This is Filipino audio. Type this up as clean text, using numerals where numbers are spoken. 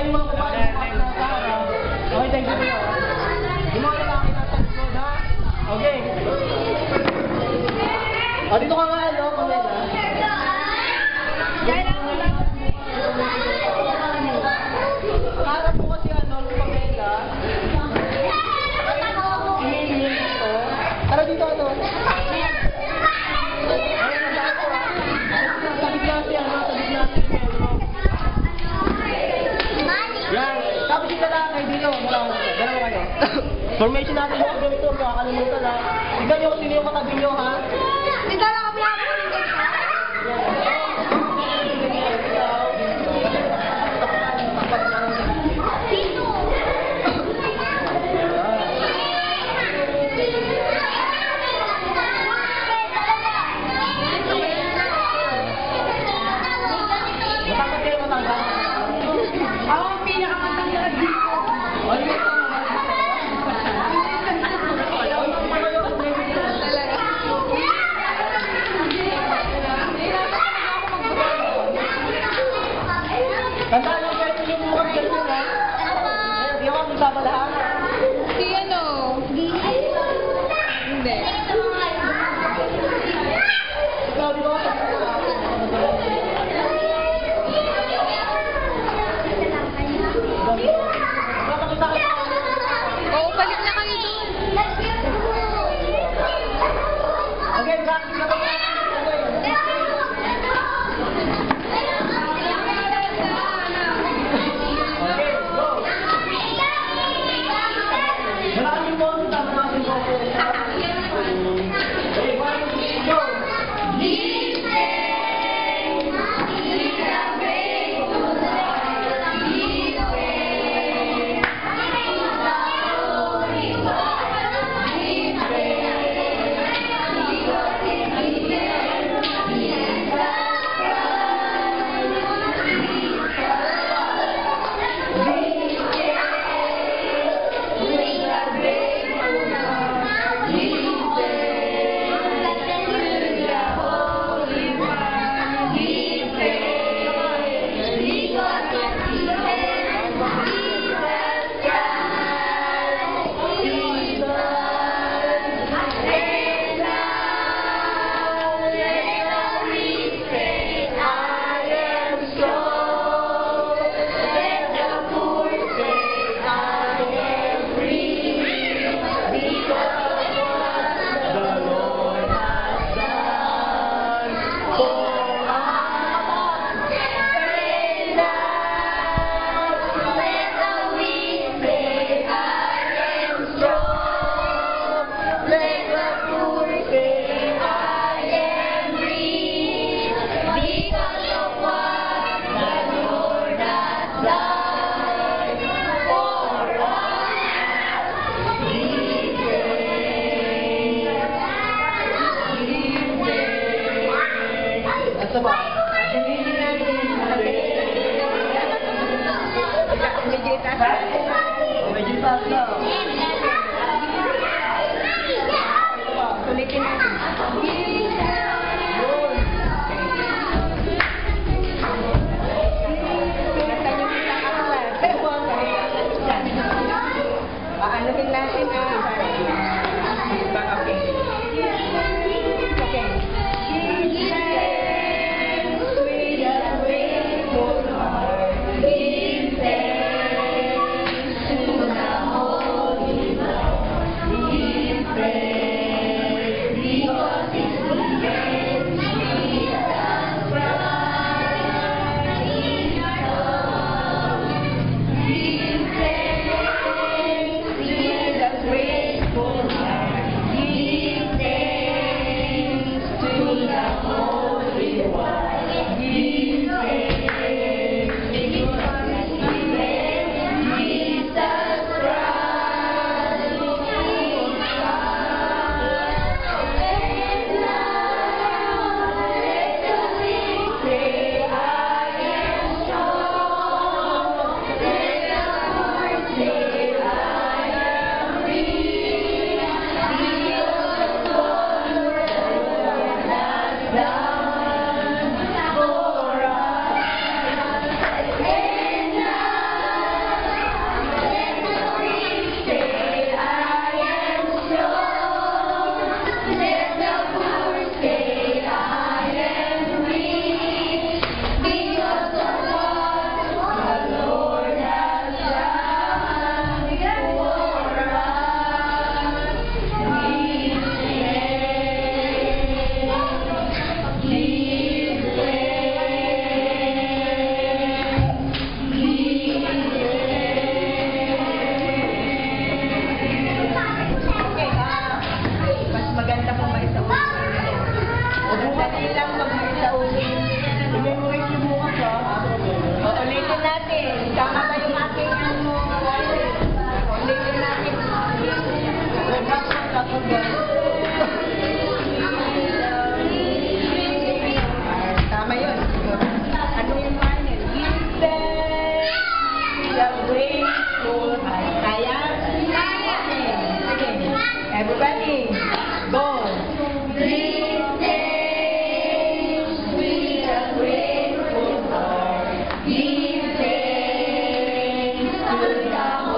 yung mga babae sa harap. Okay, thank you. Yung mga lalaki nasa likod, ha? Okay. O, dito ka nga, ano, Pamela. Harap mo kasi, ano, Pamela. Hihingin dito. Tara dito, ano. Tabig natin, ano, tabig natin. Yan. Tapos yung lalaki dito, dalawa kayo. Formation natin yung ganito, makakalimutan na. Tignan nyo kung sino yung katabi nyo, ha? Ikaw lang kami ako ng ganyan. Matangkad kayo, matangkad. Ako ang pinakamatangkad dito. Tandaan nyo kayo yung mukhang ganyan, ha? Hindi ako magsabalahan. Si ano? Hindi. Ikaw, di ba ako Oo, balik na kayo doon. okay, practice na kayo. Okay, go. Maraming po, tama natin po. Okay, 1, 2, go. Asa ba? Medyo taas na. Ulitin natin. Anuhin natin ang okay. Okay. Give thanks to the Lord. Ako